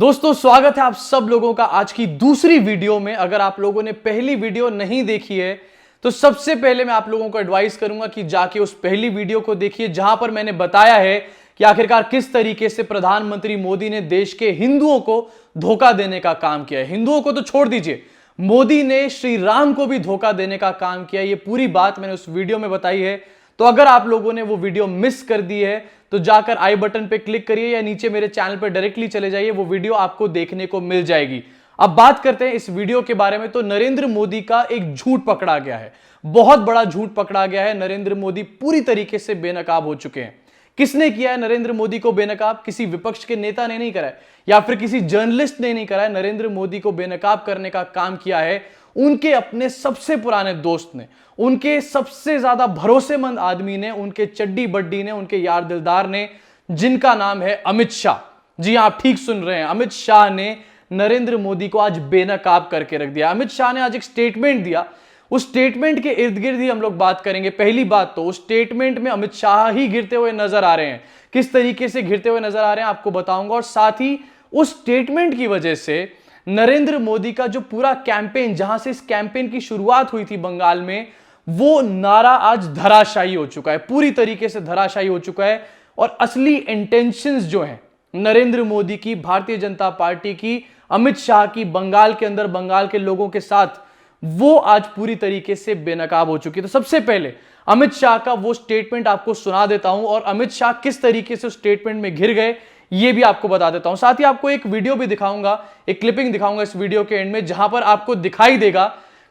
दोस्तों स्वागत है आप सब लोगों का आज की दूसरी वीडियो में। अगर आप लोगों ने पहली वीडियो नहीं देखी है तो सबसे पहले मैं आप लोगों को एडवाइस करूंगा कि जाके उस पहली वीडियो को देखिए, जहां पर मैंने बताया है कि आखिरकार किस तरीके से प्रधानमंत्री मोदी ने देश के हिंदुओं को धोखा देने का काम किया है। हिंदुओं को तो छोड़ दीजिए, मोदी ने श्री राम को भी धोखा देने का काम किया। ये पूरी बात मैंने उस वीडियो में बताई है। तो अगर आप लोगों ने वो वीडियो मिस कर दी है तो जाकर आई बटन पे क्लिक करिए या नीचे मेरे चैनल पे डायरेक्टली चले जाइए, वो वीडियो आपको देखने को मिल जाएगी। अब बात करते हैं इस वीडियो के बारे में। तो नरेंद्र मोदी का एक झूठ पकड़ा गया है, बहुत बड़ा झूठ पकड़ा गया है। नरेंद्र मोदी पूरी तरीके से बेनकाब हो चुके हैं। किसने किया है नरेंद्र मोदी को बेनकाब? किसी विपक्ष के नेता ने नहीं करा है या फिर किसी जर्नलिस्ट ने नहीं करा है। नरेंद्र मोदी को बेनकाब करने का काम किया है उनके अपने सबसे पुराने दोस्त ने, उनके सबसे ज्यादा भरोसेमंद आदमी ने, उनके चड्डी बड्डी ने, उनके यार दिलदार ने, जिनका नाम है अमित शाह। जी आप ठीक सुन रहे हैं, अमित शाह ने नरेंद्र मोदी को आज बेनकाब करके रख दिया। अमित शाह ने आज एक स्टेटमेंट दिया, उस स्टेटमेंट के इर्द गिर्द ही हम लोग बात करेंगे। पहली बात तो उस स्टेटमेंट में अमित शाह ही गिरते हुए नजर आ रहे हैं। किस तरीके से गिरते हुए नजर आ रहे हैं आपको बताऊंगा, और साथ ही उस स्टेटमेंट की वजह से नरेंद्र मोदी का जो पूरा कैंपेन, जहां से इस कैंपेन की शुरुआत हुई थी बंगाल में, वो नारा आज धराशायी हो चुका है, पूरी तरीके से धराशायी हो चुका है। और असली इंटेंशंस जो हैं नरेंद्र मोदी की, भारतीय जनता पार्टी की, अमित शाह की बंगाल के अंदर, बंगाल के लोगों के साथ, वो आज पूरी तरीके से बेनकाब हो चुकी है। तो सबसे पहले अमित शाह का वो स्टेटमेंट आपको सुना देता हूं और अमित शाह किस तरीके से उस स्टेटमेंट में घिर गए ये भी आपको बता देता हूं। साथ ही आपको एक वीडियो भी दिखाऊंगा, एक क्लिपिंग दिखाऊंगा इस वीडियो के एंड में, जहां पर आपको दिखाई देगा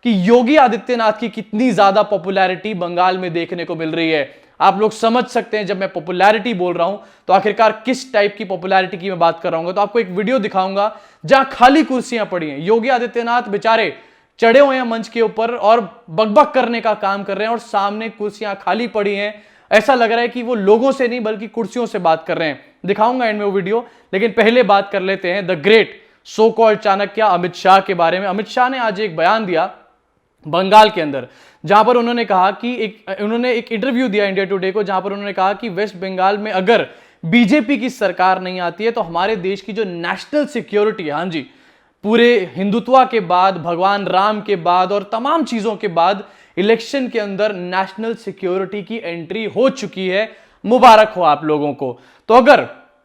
कि योगी आदित्यनाथ की कितनी ज्यादा पॉपुलैरिटी बंगाल में देखने को मिल रही है। आप लोग समझ सकते हैं जब मैं पॉपुलैरिटी बोल रहा हूं तो आखिरकार किस टाइप की पॉपुलैरिटी की मैं बात कर रहा हूं। तो आपको एक वीडियो दिखाऊंगा जहां खाली कुर्सियां पड़ी हैं, योगी आदित्यनाथ बेचारे चढ़े हुए हैं मंच के ऊपर और बकबक करने का काम कर रहे हैं और सामने कुर्सियां खाली पड़ी हैं। ऐसा लग रहा है कि वो लोगों से नहीं बल्कि कुर्सियों से बात कर रहे हैं। दिखाऊंगा एंड में वो वीडियो, लेकिन पहले बात कर लेते हैं the great so called Chanakya Amit Shah के बारे में। अमित शाह ने आज एक बयान दिया बंगाल के अंदर, जहां पर उन्होंने कहा कि उन्होंने एक इंटरव्यू दिया इंडिया टुडे को, जहां पर उन्होंने कहा कि वेस्ट बंगाल में अगर बीजेपी की सरकार नहीं आती है तो हमारे देश की जो नेशनल सिक्योरिटी है, हाँ जी, पूरे हिंदुत्व के बाद, भगवान राम के बाद और तमाम चीजों के बाद इलेक्शन के अंदर नेशनल सिक्योरिटी की एंट्री हो चुकी है। मुबारक हो आप लोगों को। तो अगर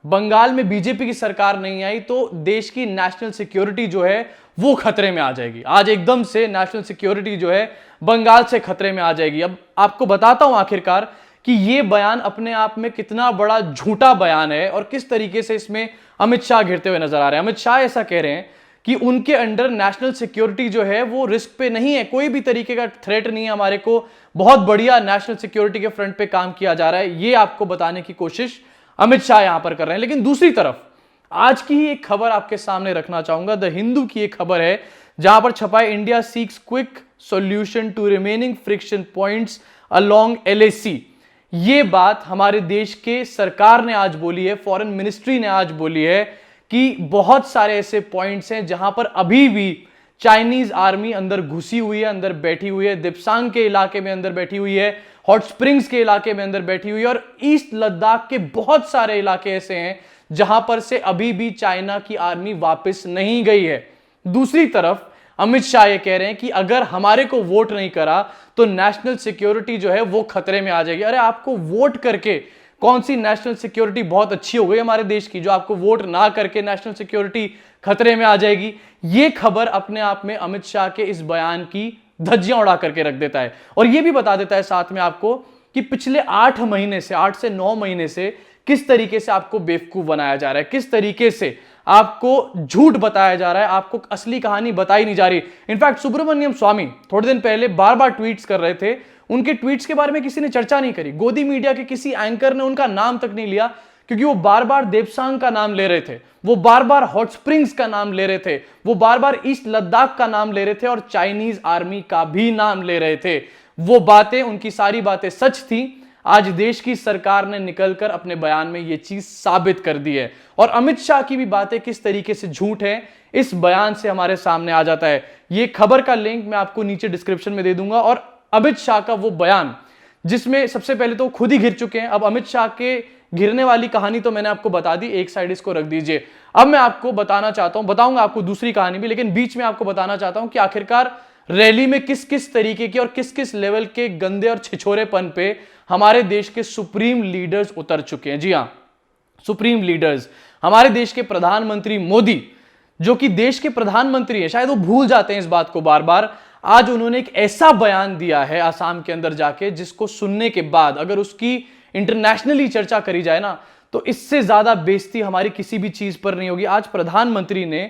बंगाल में बीजेपी की सरकार नहीं आई तो देश की नेशनल सिक्योरिटी जो है वो खतरे में आ जाएगी। आज एकदम से नेशनल सिक्योरिटी जो है बंगाल से खतरे में आ जाएगी। अब आपको बताता हूं आखिरकार कि यह बयान अपने आप में कितना बड़ा झूठा बयान है और किस तरीके से इसमें अमित शाह घिरते हुए नजर आ रहे हैं। अमित शाह ऐसा कह रहे हैं कि उनके अंडर नेशनल सिक्योरिटी जो है वो रिस्क पे नहीं है, कोई भी तरीके का थ्रेट नहीं है हमारे को, बहुत बढ़िया नेशनल सिक्योरिटी के फ्रंट पे काम किया जा रहा है। ये आपको बताने की कोशिश अमित शाह यहां पर कर रहे हैं। लेकिन दूसरी तरफ आज की ही एक खबर आपके सामने रखना चाहूंगा। द हिंदू की एक खबर है जहां पर छपा है, India seeks quick solution to remaining friction points along LAC. ये बात हमारे देश के सरकार ने आज बोली है, फॉरेन मिनिस्ट्री ने आज बोली है कि बहुत सारे ऐसे पॉइंट्स हैं जहां पर अभी भी चाइनीज आर्मी अंदर घुसी हुई है, अंदर बैठी हुई है। दिप्सांग के इलाके में अंदर बैठी हुई है, हॉट स्प्रिंग्स के इलाके में अंदर बैठी हुई है और ईस्ट लद्दाख के बहुत सारे इलाके ऐसे हैं जहां पर से अभी भी चाइना की आर्मी वापस नहीं गई है। दूसरी तरफ अमित शाह ये कह रहे हैं कि अगर हमारे को वोट नहीं करा तो नेशनल सिक्योरिटी जो है वो खतरे में आ जाएगी। अरे आपको वोट करके कौन सी नेशनल सिक्योरिटी बहुत अच्छी हो गई हमारे देश की जो आपको वोट ना करके नेशनल सिक्योरिटी खतरे में आ जाएगी? यह खबर अपने आप में अमित शाह के इस बयान की धज्जियां उड़ा करके रख देता है और यह भी बता देता है साथ में आपको कि पिछले 8 महीने से, 8 से 9 महीने से किस तरीके से आपको बेवकूफ बनाया जा रहा है, किस तरीके से आपको झूठ बताया जा रहा है, आपको असली कहानी बताई नहीं जा रही। इनफैक्ट सुब्रमण्यम स्वामी थोड़े दिन पहले बार बार ट्वीट्स कर रहे थे, उनके ट्वीट्स के बारे में किसी ने चर्चा नहीं करी। गोदी मीडिया के किसी एंकर ने उनका नाम तक नहीं लिया क्योंकि वो बार बार देवसांग का नाम ले रहे थे, वो बार बार हॉट स्प्रिंग्स का नाम ले रहे थे, वो बार बार ईस्ट लद्दाख का नाम ले रहे थे और चाइनीज आर्मी का भी नाम ले रहे थे। वो बातें, उनकी सारी बातें सच थी। आज देश की सरकार ने निकलकर अपने बयान में यह चीज साबित कर दी है और अमित शाह की भी बातें किस तरीके से झूठ है इस बयान से हमारे सामने आ जाता है। यह खबर का लिंक मैं आपको नीचे डिस्क्रिप्शन में दे दूंगा और अमित शाह का वो बयान जिसमें सबसे पहले तो खुद ही घिर चुके हैं, अब अमित शाह के घिरने वाली कहानी तो मैंने आपको बता दी, एक साइड इसको रख दीजिए। अब मैं आपको बताना चाहता हूं, बताऊंगा आपको दूसरी कहानी भी, लेकिन बीच में आपको बताना चाहता हूं कि आखिरकार रैली में किस किस तरीके के और किस किस लेवल के गंदे और छिछोरेपन पे हमारे देश के सुप्रीम लीडर्स उतर चुके हैं। जी हां, सुप्रीम लीडर्स, हमारे देश के प्रधानमंत्री मोदी, जो कि देश के प्रधानमंत्री है, शायद वो भूल जाते हैं इस बात को बार बार। आज उन्होंने एक ऐसा बयान दिया है असम के अंदर जाके, जिसको सुनने के बाद अगर उसकी इंटरनेशनली चर्चा करी जाए ना, तो इससे ज्यादा बेइज्जती हमारी किसी भी चीज पर नहीं होगी। आज प्रधानमंत्री ने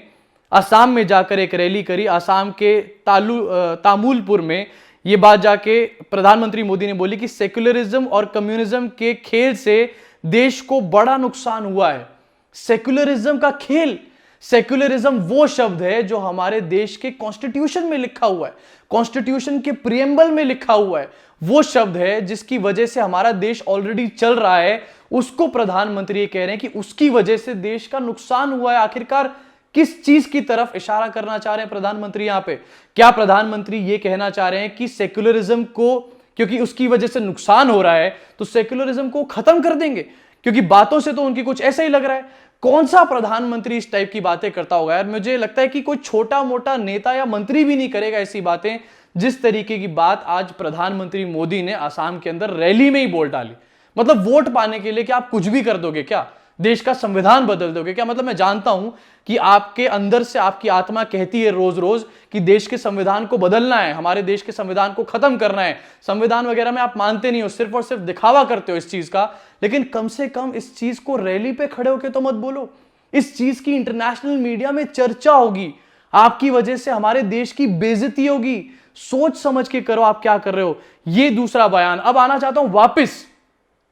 असम में जाकर एक रैली करी, असम के तामुलपुर में। यह बात जाके प्रधानमंत्री मोदी ने बोली कि सेक्युलरिज्म और कम्युनिज्म के खेल से देश को बड़ा नुकसान हुआ है। सेक्युलरिज्म का खेल, सेक्युलरिज्म वो शब्द है जो हमारे देश के कॉन्स्टिट्यूशन में लिखा हुआ है, कॉन्स्टिट्यूशन के प्रियम्बल में लिखा हुआ है। वो शब्द है जिसकी वजह से हमारा देश ऑलरेडी चल रहा है, उसको प्रधानमंत्री कह रहे हैं कि उसकी वजह से देश का नुकसान हुआ है। आखिरकार किस चीज की तरफ इशारा करना चाह रहे हैं प्रधानमंत्री यहां पे? क्या प्रधानमंत्री ये कहना चाह रहे हैं कि सेक्युलरिज्म को, क्योंकि उसकी वजह से नुकसान हो रहा है, तो सेक्युलरिज्म को खत्म कर देंगे? क्योंकि बातों से तो उनकी कुछ ऐसा ही लग रहा है। कौन सा प्रधानमंत्री इस टाइप की बातें करता होगा यार? मुझे लगता है कि कोई छोटा मोटा नेता या मंत्री भी नहीं करेगा ऐसी बातें, जिस तरीके की बात आज प्रधानमंत्री मोदी ने असम के अंदर रैली में ही बोल डाली। मतलब वोट पाने के लिए क्या आप कुछ भी कर दोगे क्या? देश का संविधान बदल दोगे क्या? मतलब मैं जानता हूं कि आपके अंदर से आपकी आत्मा कहती है रोज रोज कि देश के संविधान को बदलना है, हमारे देश के संविधान को खत्म करना है। संविधान वगैरह में आप मानते नहीं हो, सिर्फ और सिर्फ दिखावा करते हो इस चीज का। लेकिन कम से कम इस चीज को रैली पे खड़े होकर तो मत बोलो। इस चीज की इंटरनेशनल मीडिया में चर्चा होगी, आपकी वजह से हमारे देश की बेइज्जती होगी। सोच समझ के करो आप क्या कर रहे हो। ये दूसरा बयान। अब आना चाहता हूं वापस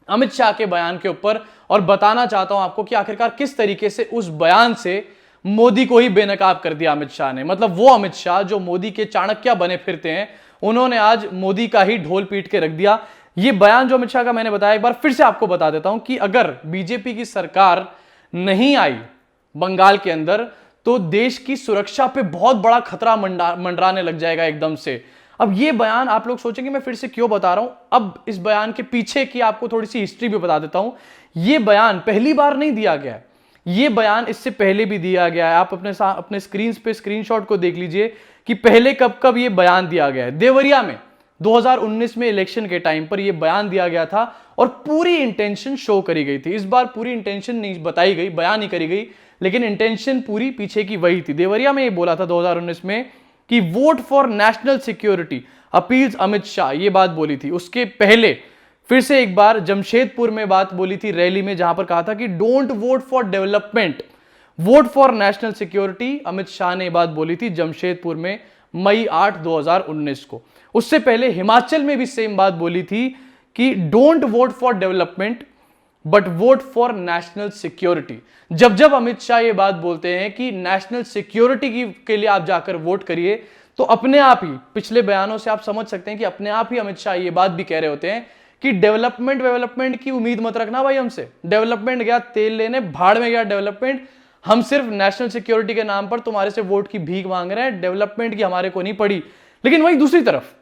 अमित शाह के बयान के ऊपर और बताना चाहता हूं आपको कि आखिरकार किस तरीके से उस बयान से मोदी को ही बेनकाब कर दिया अमित शाह ने। मतलब वो अमित शाह जो मोदी के चाणक्य बने फिरते हैं, उन्होंने आज मोदी का ही ढोल पीट के रख दिया। ये बयान जो अमित शाह का मैंने बताया, एक बार फिर से आपको बता देता हूं कि अगर बीजेपी की सरकार नहीं आई बंगाल के अंदर, तो देश की सुरक्षा पे बहुत बड़ा खतरा मंडराने लग जाएगा एकदम से। अब ये बयान आप लोग सोचेंगे मैं फिर से क्यों बता रहा हूं। अब इस बयान के पीछे की आपको थोड़ी सी हिस्ट्री भी बता देता हूं। ये बयान पहली बार नहीं दिया गया है, ये बयान इससे पहले भी दिया गया है। आप अपने स्क्रीन पे स्क्रीनशॉट को देख लीजिए कि पहले कब कब ये बयान दिया गया है। देवरिया में 2019 में इलेक्शन के टाइम पर यह बयान दिया गया था और पूरी इंटेंशन शो करी गई थी। इस बार पूरी इंटेंशन नहीं बताई गई, बयान नहीं करी गई, लेकिन इंटेंशन पूरी पीछे की वही थी। देवरिया में ये बोला था 2019 में कि vote for national security appeals Amit Shah, ये बात बोली थी। उसके पहले फिर से एक बार जमशेदपुर में बात बोली थी रैली में, जहां पर कहा था कि don't vote for development, vote for national security. Amit Shah ने बात बोली थी जमशेदपुर में मई 8, 2019 को। उससे पहले हिमाचल में भी सेम बात बोली थी कि don't vote for development but vote for national security. जब जब अमित शाह ये बात बोलते हैं कि नेशनल सिक्योरिटी के लिए आप जाकर वोट करिए, तो अपने आप ही पिछले बयानों से आप समझ सकते हैं कि अपने आप ही अमित शाह ये बात भी कह रहे होते हैं कि डेवलपमेंट की उम्मीद मत रखना भाई हमसे। डेवलपमेंट गया तेल लेने, भाड़ में गया डेवलपमेंट। हम सिर्फ नेशनल सिक्योरिटी के नाम पर तुम्हारे से वोट की भीख मांग रहे हैं, डेवलपमेंट की हमारे को नहीं पड़ी। लेकिन वही दूसरी तरफ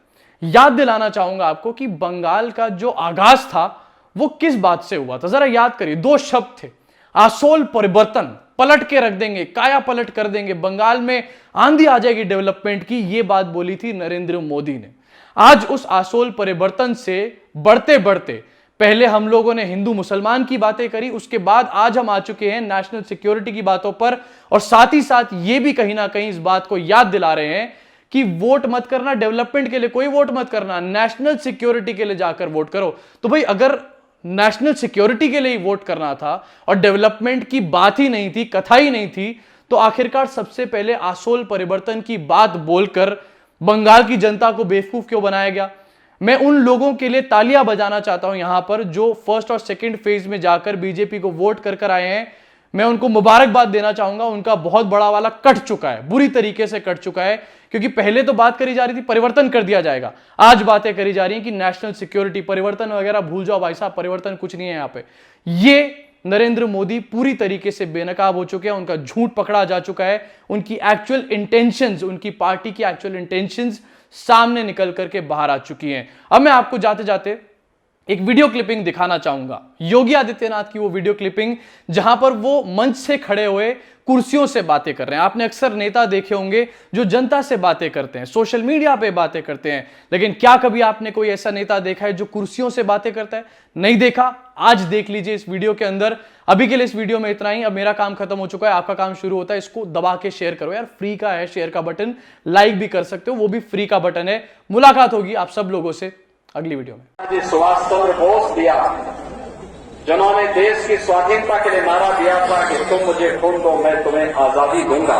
याद दिलाना चाहूंगा आपको कि बंगाल का जो आगाज था वो किस बात से हुआ था, जरा याद करिए। दो शब्द थे, आसोल परिवर्तन, पलट के रख देंगे, काया पलट कर देंगे, बंगाल में आंधी आ जाएगी डेवलपमेंट की। ये बात बोली थी नरेंद्र मोदी ने। आज उस आसोल परिवर्तन से बढ़ते बढ़ते पहले हम लोगों ने हिंदू मुसलमान की बातें करी, उसके बाद आज हम आ चुके हैं नेशनल सिक्योरिटी की बातों पर, और साथ ही साथ ये भी कहीं ना कहीं इस बात को याद दिला रहे हैं कि वोट मत करना डेवलपमेंट के लिए, कोई वोट मत करना, नेशनल सिक्योरिटी के लिए जाकर वोट करो। तो भाई अगर नेशनल सिक्योरिटी के लिए वोट करना था और डेवलपमेंट की बात ही नहीं थी, कथा ही नहीं थी, तो आखिरकार सबसे पहले आसोल परिवर्तन की बात बोलकर बंगाल की जनता को बेवकूफ क्यों बनाया गया? मैं उन लोगों के लिए तालियां बजाना चाहता हूं यहां पर जो फर्स्ट और सेकंड फेज में जाकर बीजेपी को वोट कर आए हैं। मैं उनको मुबारकबाद देना चाहूंगा, उनका बहुत बड़ा वाला कट चुका है, बुरी तरीके से कट चुका है। क्योंकि पहले तो बात करी जा रही थी परिवर्तन कर दिया जाएगा, आज बातें करी जा रही हैं कि नेशनल सिक्योरिटी, परिवर्तन वगैरह भूल जाओ भाई साहब, परिवर्तन कुछ नहीं है यहां पे। ये नरेंद्र मोदी पूरी तरीके से बेनकाब हो चुके हैं, उनका झूठ पकड़ा जा चुका है, उनकी एक्चुअल इंटेंशंस, उनकी पार्टी की एक्चुअल इंटेंशंस सामने निकल करके बाहर आ चुकी हैं। अब मैं आपको जाते जाते एक वीडियो क्लिपिंग दिखाना चाहूंगा, योगी आदित्यनाथ की वो वीडियो क्लिपिंग जहां पर वो मंच से खड़े हुए कुर्सियों से बातें कर रहे हैं। आपने अक्सर नेता देखे होंगे जो जनता से बातें करते हैं, सोशल मीडिया पे बातें करते हैं, लेकिन क्या कभी आपने कोई ऐसा नेता देखा है जो कुर्सियों से बातें करता है? नहीं देखा। आज देख लीजिए इस वीडियो के अंदर। अभी के लिए इस वीडियो में इतना ही। अब मेरा काम खत्म हो चुका है, आपका काम शुरू होता है। इसको दबा के शेयर करो यार, फ्री का है शेयर का बटन, लाइक भी कर सकते हो, वो भी फ्री का बटन है। मुलाकात होगी आप सब लोगों से अगली वीडियो में। सुभाष चंद्र बोस दिया, जिन्होंने देश की स्वाधीनता के लिए नारा दिया था कि तुम मुझे खून दो मैं तुम्हें आजादी दूंगा।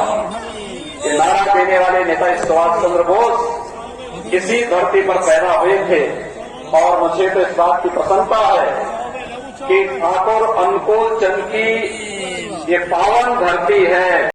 ये नारा देने वाले नेता सुभाष चंद्र बोस इसी धरती पर पैदा हुए थे और मुझे तो इस बात की प्रसन्नता है कि ठाकुर अनुकूल चंद की ये पावन धरती है।